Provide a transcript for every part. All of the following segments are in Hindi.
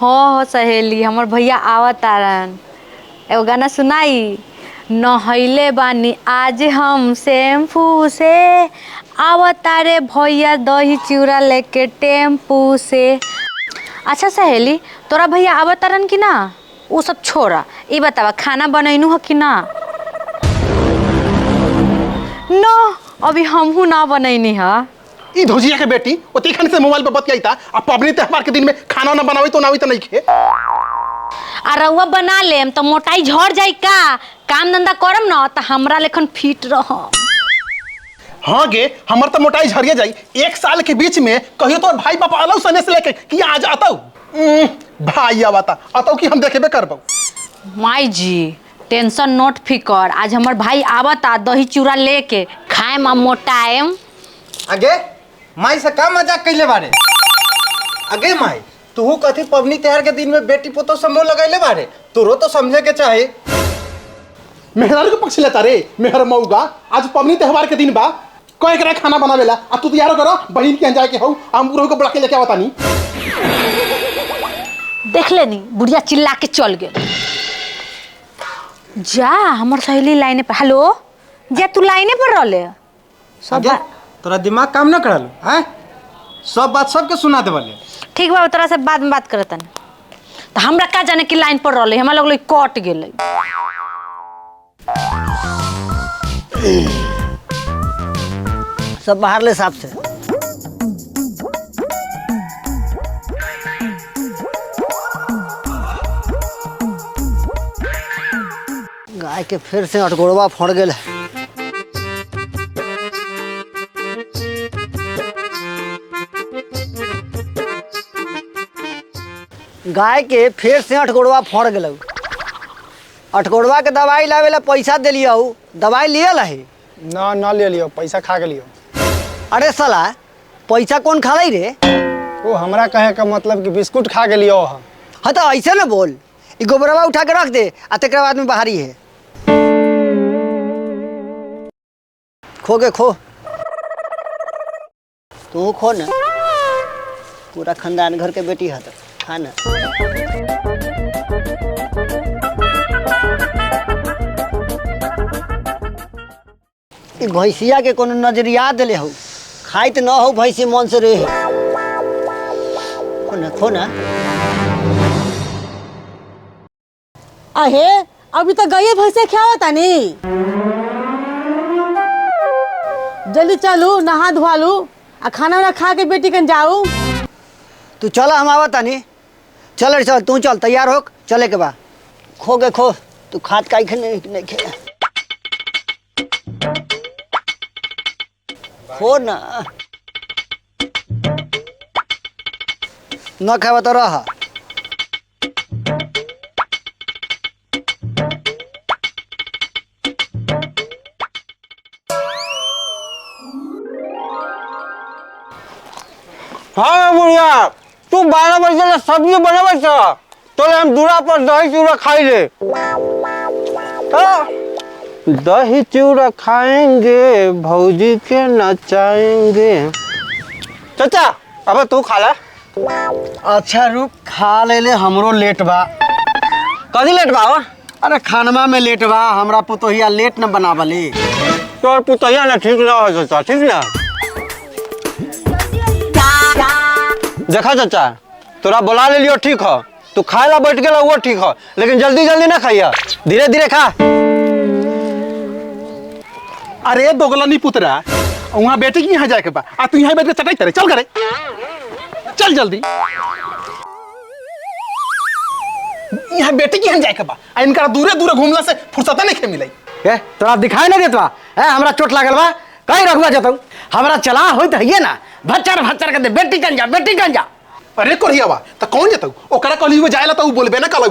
हो सहेली हमर भैया आवतारन। एगो गाना सुनाई। नहैले बानी आज हम शैम्पू से, आवतारे भैया दही चूड़ा लेके टेम्पू से। अच्छा सहेली, तोरा भैया आवतारन कि ना? वो सब छोड़ा, ये बतावा खाना बनैनू हो कि ना? नो, अभी हमहू ना बनैनी है। ई धोजिया के बेटी ओती खन से मोबाइल पे बतियाईता आ पबनी त्योहार के दिन में खाना ना बनावे तो ना होई त नहीं खे। आ रउआ बना लेम तो मोटाई झड़ जाई का? काम धंधा करम ना त हमरा लेखन फिट रहम। हाँ गे, हमर तो मोटाई झरिया जाई। एक साल के बीच में कहियो तो भाई पापा अलग सने से लेके कि आज आताऊ भाई आवता आताऊ कि हम देखेबे करबो। माई जी टेंशन नोट फिकर, आज हमर भाई आवता दही चूड़ा लेके खाएम आ मोटाएम। आगे माई से का मजाक कैले बारे? आगे माई तू कथी पबनी त्योहार के दिन में बेटी पोतो से मुंह लगैले बारे? तोरो तो समझे के चाहे। मेहरारू के पक्ष लेता रे मेहर मऊगा। आज पबनी त्योहार के दिन बा, कोई एकरा खाना बनावेला आ तू तैयार करो बहिन के अंजाय के हऊ हम बुढ़ऊ को बुला के लेके आवता नी। देख लेनी बुढ़िया चिल्ला के चल गए। जा हमर सहेली लाइने पर। हेलो जा, तू लाइने पर रहले सब। तोरा दिमाग काम न करल हैं? सब बात सबके सुना देवले। ठीक बा, तोरा से बाद में बात करतन। तो हमरा का जाने कि लाइन पर रहले, हमरा लगले कट गेले। सब बाहर ले साफ से। गाय के फिर से अटगोड़वा फड़ गेल है। गाय के फिर से अटगोड़वा फड़ गेल। अटगोड़वा के दवाई लावेला पैसा दिलियो, दवाई लियल है? ना ले लियो, पैसा खा के लियो। अरे साला पैसा कौन खा रे? वो हमरा कहे का मतलब कि बिस्कुट खा के लियो। हाँ तो ऐसे ना बोल, ई गोबरवा उठा के रख दे आ तेकरा बाद में बाहरी है। खो के खो, तू खो ना, पूरा खानदान घर के बेटी है तो खाना। ई भैंसिया के कोनो नजरिया दिले हो, खाइत न हो भैंसी मन से रहे। खोना खोना। अहे अभी तो गई भैंसे खियावता नी। जल्दी चलू, नहा धोआ लू आ खाना वाना खा के बेटी कन जाऊ। तू चल, हम आवत तानी। चल चल, तू चल, तैयार हो, चले के बा। खो के खो, तू खात काहे नहीं खे। खो ना, न खावा तो रह। हाँ बुढ़िया, तू 12 बजे से सब्जी बनावे तो हम दूरा पर दही चूड़ा खाई ले। दही चूड़ा खाएंगे भौजी के नचाएंगे। चाचा अब तू खा ले। अच्छा रुक, खा ले ले, हमरो लेट बा। कथी लेट बा? अरे खानमा में लेट बा, हमरा पुतोहिया लेट न बनावली। तोर पुतैया ना ठीक ना हो चाचा, ठीक ना? देखा चाचा, तोरा बुला ले लियो ठीक हो, तू खाए ला बैठ गेला वो ठीक हो, लेकिन जल्दी जल्दी ना खाइया, धीरे धीरे खा। अरे दोगलनी पुतरा, वहाँ बेटे की यहाँ जाए के बा आ तू यहाँ बैठ के चटाई करे। चल करे, चल जल्दी। यहाँ बेटे की यहाँ जाए के बा आ इनका दूरे दूरे घूमला से फुर्सत नहीं के मिले। तोरा दिखाई नहीं देता है? हमरा चोट लागल बा, कहीं रखवा जाता हूँ। हमरा चला होइत है ना, भच्चर भच्चर के दे, बेटी कन जा, बेटी कन जा। अरे कोरियावा तो कौन जतऊ? ओकरा कहली हुए जाएला तो बोलबे ना कलऊ।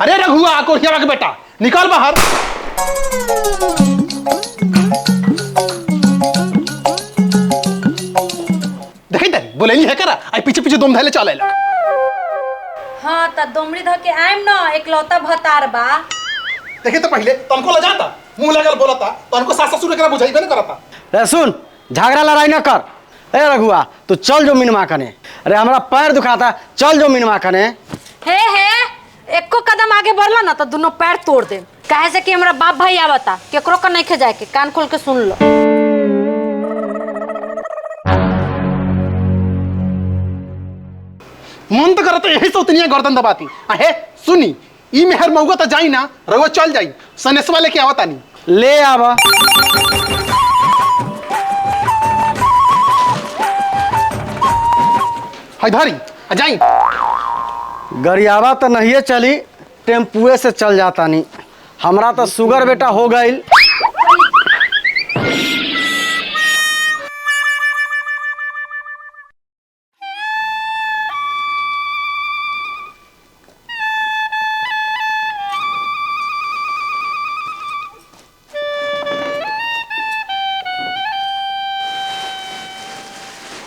अरे रघुआ, कोरियावा के बेटा निकल बाहर। देखी तारी बोलेली है करा आई पीछे पीछे दम धैले चले ला। हाँ त दोमड़ी धर के आइम ना, एकलौता भतार बा। देखे तो पहले तनको ल जाता, मुंह लगल बोलता, तनको सास ससुर एकरा बुझाइबे न करता। रे सुन, झगड़ा लड़ाई न कर। ए रघुआ, तू चल जो मिनमा कने। अरे हमारा पैर दुखाता, चल जो मिनमा कने। हे एको कदम आगे बढ़ला ना तो दोनों पैर तोड़ दे। काहे से कि हमरा बाप भाई आवता, केकरो का नहीं खे जाए के, कान खोल के सुन लो। मन तो करता यही सौतनिया गर्दन दबाती। आहे सुनी, ई मेहर मऊगा तो जाई ना, रउआ चल जाई, सनेसवा लेके आवता नहीं। ले आवा। हाय धारी आ जाई। गरियावा तो नहीं चली, टेम्पुए से चल जाता नहीं। हमरा तो शुगर बेटा हो गई।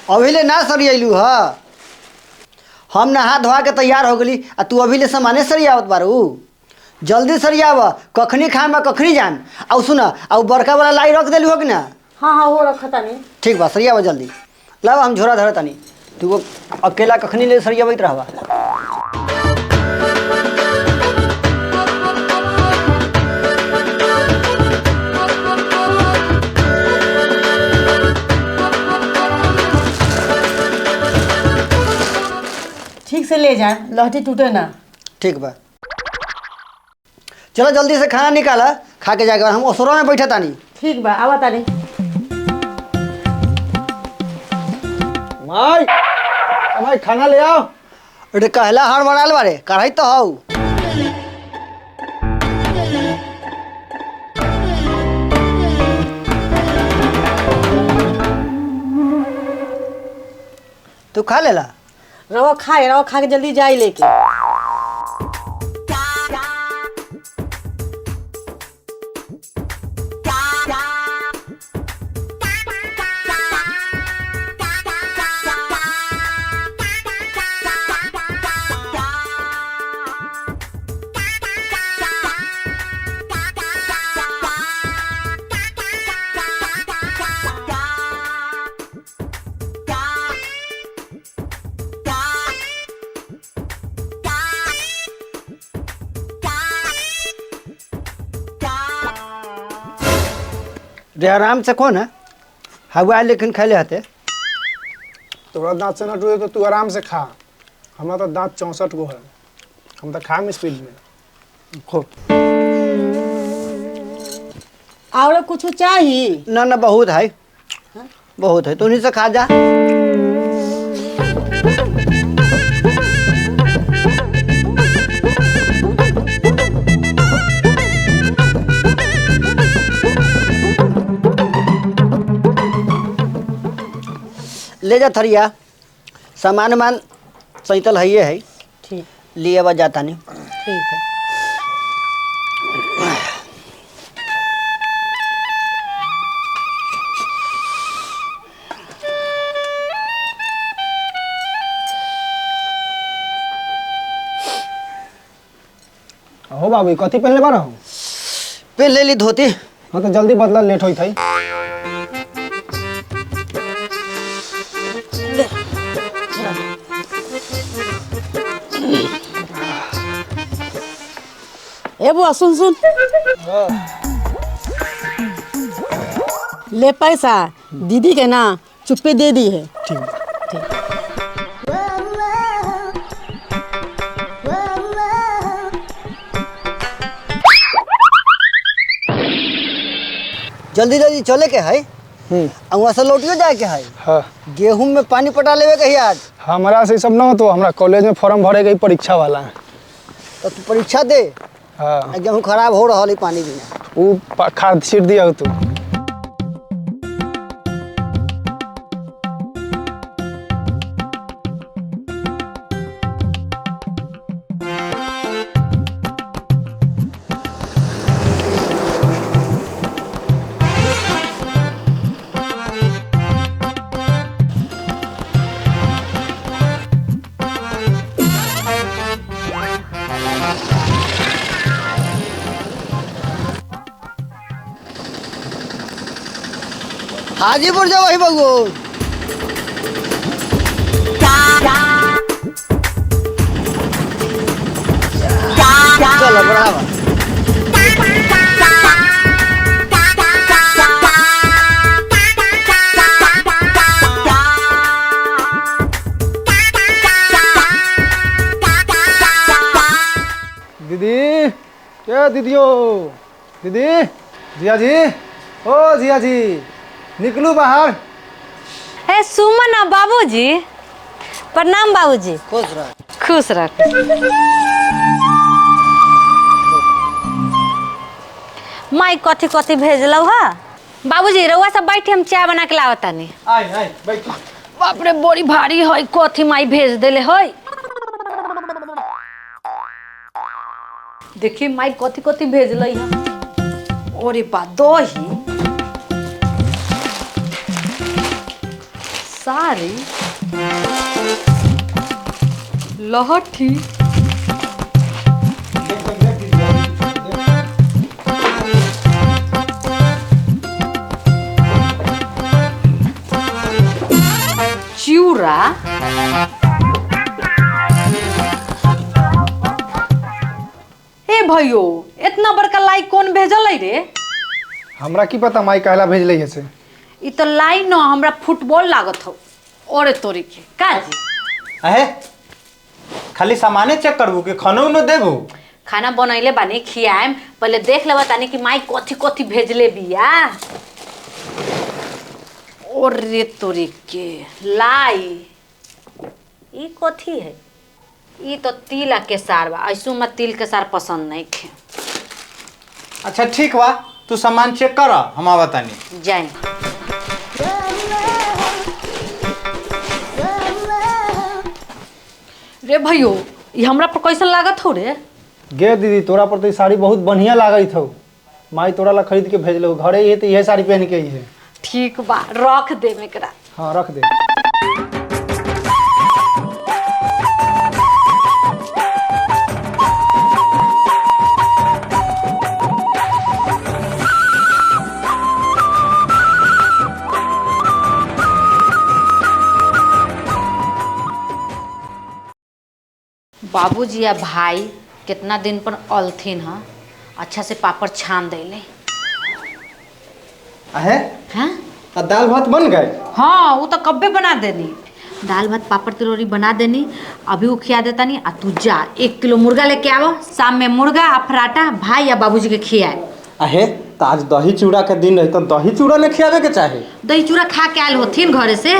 अभी ले ना सरियलू ह। हम नहा धोआ के तैयार हो गली आ तू अभी ले सामाने सरियावत बारू। जल्दी सरियाव, कखनी खाम कखनी जान। आउ सुन, आउ बड़का वाला लाई रख देलू हो कि ना? हाँ हाँ वो रखा तानी। ठीक बा, सरियाव जल्दी। लाओ हम झोरा धर तानी, तू अकेला कखनी ले सरियावत रहबा। ठीक से ले जाए, लहठी टूटे ना। ठीक बा, चलो जल्दी से खाना निकाला, खा के जाके हम ओसरो में बैठे तानी। ठीक बा, आवा तानी। माई माई खाना ले आओ। अरे कहला हार बनाल बारे, कढ़ाई तो हौ। तू खा लेला? रवा खा के जल्दी जाई लेके। रे आराम से कौन है हवा, लेकिन खैले हते। तोरा दांत से न टूटे तो तू आराम से खा। हमारा तो दांत 64 गो है, हम तो खाएंगे स्पीड में। खूब और कुछ चाहिए? ना ना बहुत है, बहुत है, तू नहीं से खा जा। ले जा थरिया, सामान मान सैतल है, है ठीक, लिए बा जाता नहीं। ठीक है। हो बाबू कथी पहनले बार हो? पहन ले ली धोती। हाँ तो जल्दी बदला, लेट होई थई। ए बुआ सुन ले पैसा दीदी के ना चुप्पे दे दी है। जल्दी जल्दी चले के है, वहाँ से लौटियो जाए के है। हाँ गेहूं में पानी पटा लेवे के है आज। हमारा से सब ना हो तो हमरा कॉलेज में फॉर्म भरे गई परीक्षा वाला है। तो तू परीक्षा दे। हाँ गेहूं खराब हो रहा है पानी बिना। वो खाद छीट दिया हो तू। हाजीपुर जाओ वही बगो। बढ़ावा। दीदी, क्या दीदियो? दीदी, जिया जी, ओ जिया जी, निकलू बाहर। ए सुमन आ बाबूजी, प्रणाम बाबूजी। खुश रह। खुश रह। माई कथी कथी भेजलौ हा? बाबूजी रउआ सब बैठे, हम चाय बना के लावतानी। आई आई बैठ। बाप रे बड़ी भारी है, कथी माई भेज देले है। देखी माई कथी कथी भेजलै है। अरे बा दही, साड़ी, लहठी, चिउरा, ए भैयो इतना बड़का लाई कौन भेजल रे? हमरा की पता माई कहला भेज लई है से। इ तो लाई न हमरा फुटबॉल लागत हो। ओरे तोरी के काजी अहे खाली सामाने चेक करबू कि खानो उनो देबू? खाना बनैले बानी, खियाएम। पहले देख लेबा तानी कि माई कथी कथी भेजले बिया। ओरे तोरी के लाई, ई कथी है? ई तो तिल आ केसार बा। ऐसु में तिल केसार पसंद नहीं खे। अच्छा ठीक बा, तू सामान चेक कर, हम आवतानी। जाए रे भैयो, ये हमरा पर कैसन लागत हो रे? गे दीदी, तोरा पर तो ई साड़ी बहुत बढ़िया लागत हो। माई तोरा ला खरीद के भेजलो, घरे ये तो यह साड़ी पहन के आई है। ठीक बा, रख दे मेकरा। हाँ रख दे। बाबूजी या भाई कितना दिन पर अलथिन ह, अच्छा से पापड़ छान देले। अहे हैं? दाल भात बन गए? हाँ वो तो कब्बे बना देनी। दाल भात पापड़ तिलौरी बना देनी, अभी वो खिया देता नहीं। आ तू जा 1 किलो मुर्गा लेके आवो, शाम में मुर्गा आ पराठा भाई या बाबूजी के खियाए। अहे तो आज दही चूड़ा के दिन है, तो दही चूड़ा ने खियावे के चाहे। दही चूड़ा खा के आयल होथिन घरे से।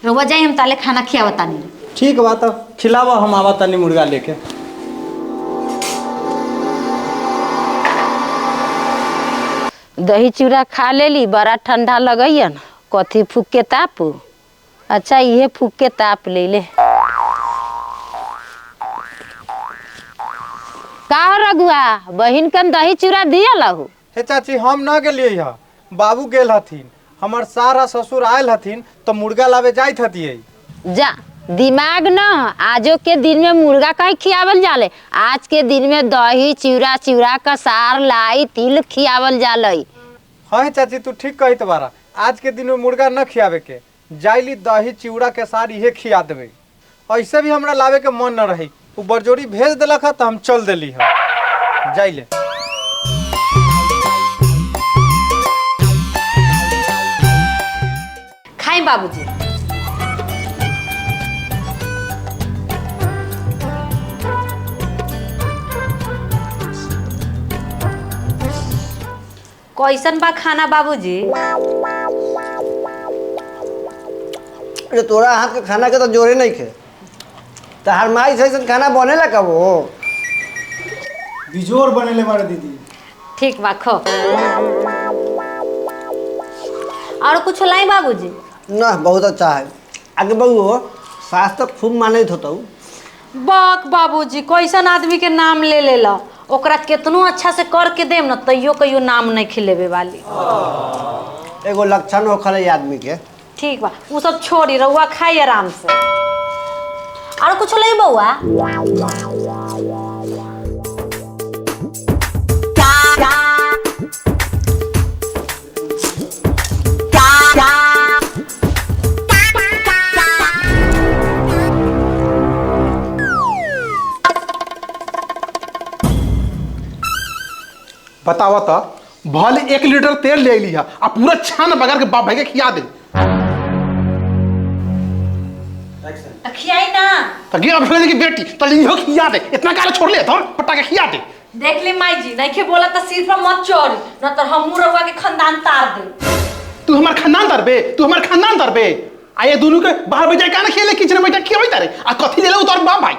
रउआ जाई, हम ताले खाना खियावता नहीं। ठीक बा, तो खिलावा, हम आवतानी मुर्गा लेके। दही चूड़ा खा लेली, बड़ा ठंडा लगैयन। कथी फूक के तापू? अच्छा ये फूक के ताप ले ले। का हो रघुआ, बहिन कन दही चूड़ा दिया लहू? हे चाची, हम ना गेलिए ह, बाबू गेल हथिन। हमार सारा ससुर आयल हथिन तो मुर्गा लावे जाइत हथिए। जा दिमाग न, आजो के दिन में मुर्गा कहीं खियावल जाले। आज के दिन में दही चिवड़ा, चिवड़ा का सार, लाई, तिल खियावल जाले। हाँ चाची, तू ठीक कही तुम्हारा। आज के दिन में मुर्गा न खियावे के, जाइली दही चिवड़ा के सार इहे खिया देवे। ऐसे भी हमरा लावे के मन न रही, वो बरजोरी भेज दिलक है तो हम चल दिली है। जाइले खाई बाबूजी। कैसन बा खाना बाबूजी? अरे तोरा हाथ के खाना के तो जोरे नहीं खे। तहार माई से खाना बनेला कब हो? बिजोर बनेले बारे दीदी। ठीक बा, खो। और कुछ लाई बाबूजी? ना बहुत अच्छा है। आगे बहू सास तक खूब मानित होता हूँ। बाक बाबूजी, कैसन आदमी के नाम ले लेला। ओकरा कितनो अच्छा से करके देम न, तैयो कहियो नाम नहीं खिलेवे वाली। एगो लक्षण हो खले आदमी के। ठीक बा, वो सब छोड़ी, रहुआ खाई आराम से। और कुछ लाई बउआ? बतावा तो भले 1 लीटर तेल ले लिया आ पूरा छान बगर के बाप भाई के खिया दे। खियाई ना तो गे अब की बेटी तो लियो खिया दे, इतना काले छोड़ ले तो पट्टा के खिया दे। देख ली माई जी, नहीं के बोला तो सिर पर मत चोरी, न तो हम रउआ के खानदान तार दे। तू हमार खानदान दरबे, तू हमार खानदान दरबे। आये दोनों के बाहर बजाय का ना खेले किचन में बैठा खियाई तारे आ कथी ले लो तोर बाप भाई।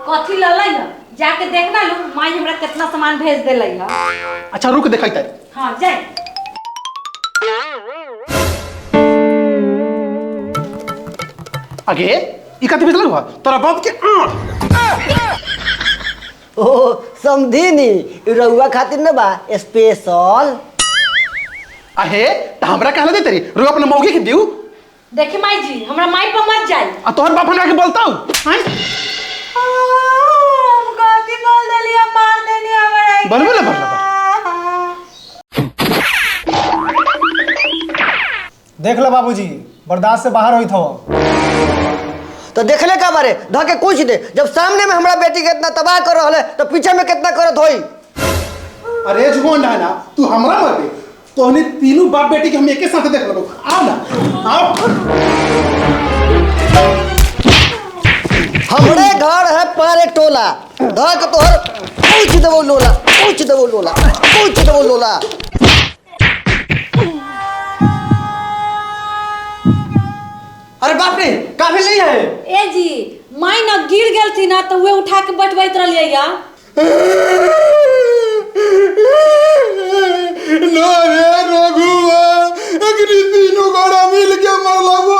कथी ललै है जाके देखना लू माई हमरा कितना सामान भेज देलै है। अच्छा रुक देखाई तारे। हां जाए। आगे ई कथी भेजल हुआ तोरा बाप के ओ समझी नी रउआ खातिर न बा स्पेशल। आहे त हमरा कहले दे तेरी रो अपने मौगी के दियो। देखी माई जी हमरा माई पर मत जाई। आ तोहर बाप हमरा के बोलताऊ हैं हम गलती बोल देलिए, मार देनी हमरा। बोल बोल देख लो बाबूजी, बर्दाश्त से बाहर होई था। तो देखले का बारे ध के कुछ दे, जब सामने में हमरा बेटी के इतना तबाह कर रहले तो पीछे में कितना करत होई। अरे जुगोन ना तू हमरा मरबे, तोहने तीनों बाप बेटी के हम एके साथ देख लेबो। आओ ना आओ। हमरे घर है पारे टोला, ध के तोहर पूछ देबो लोला, पूछ देबो लोला, पूछ देबो लोला। अरे बाप रे का भेलै है? ए जी माई न गिर गेल थी ना तो वे उठा के बैठबैत रहलिए या। ना रे रघुआ, अगली तीनों गोड़ा मिल के मरलबो।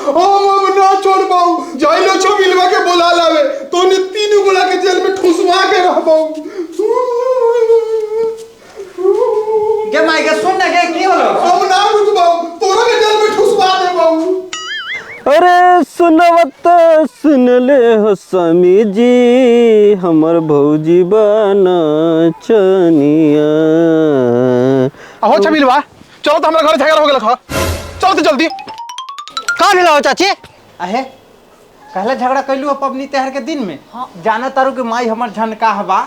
हम अब ना छोड़बाऊ, जाइलो छो मिलवा के बोला लावे, तोने तीनों गोड़ा के जेल में ठुसवा के रहबाऊ। गे माई के सुन ना गे की होलो? हम ना रुकबाऊ, तोरा के जेल में ठुसवा देबाऊ। अरे सुनवत सुन ले हो स्वामी जी, हमर भौजी बना चनिया। अहो छमिलवा चलो तो हमरा घर झगड़ा हो गेल ह, चलो तो जल्दी। का भेल हो चाची? आहे कहले झगड़ा कैलू पबनी त्योहार के दिन में। जाना तारू के माई हमर झनका हवा।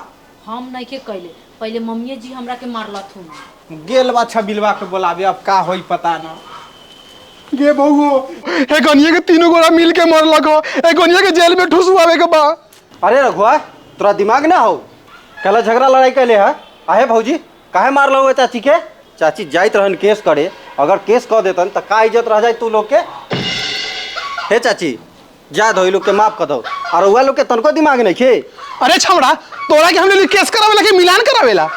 हम नहीं के कहले, पहले मम्मी जी हमरा के मारलत हूं। गेल बा छबिलवा के बोलावे, अब का होई पता ना। गे बहू ए गनिया के तीनों गोड़ा मिल के मरलक हो, ए गनिया के जेल में ठुसवावे के बा। अरे रघुआ तोरा दिमाग ना हो, कहला झगड़ा लड़ाई कैले है। आहे भौजी काहे मार लो चाची के? चाची जाइत रहन केस करे, अगर केस कह देतन तो का इज्जत रह जाए तू लोग के? हे चाची जा धोई लोग के माफ कर दो, और वह लोग के तनको दिमाग नहीं खे। अरे छौड़ा तोरा के हम लोग केस करावेला के मिलान करावेला?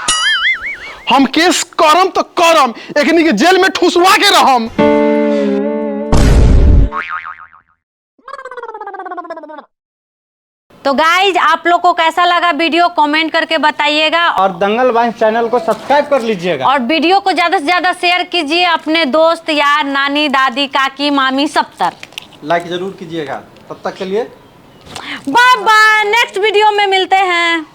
हम केस करम तो करम, एकनी के जेल में ठुसवा के रहम। तो गाइज आप लोग को कैसा लगा वीडियो कमेंट करके बताइएगा, और दंगल वाइफ चैनल को सब्सक्राइब कर लीजिएगा, और वीडियो को ज्यादा से ज्यादा शेयर कीजिए अपने दोस्त यार नानी दादी काकी मामी सब तक। लाइक जरूर कीजिएगा। तब तक के लिए बाय बाय, नेक्स्ट वीडियो में मिलते हैं।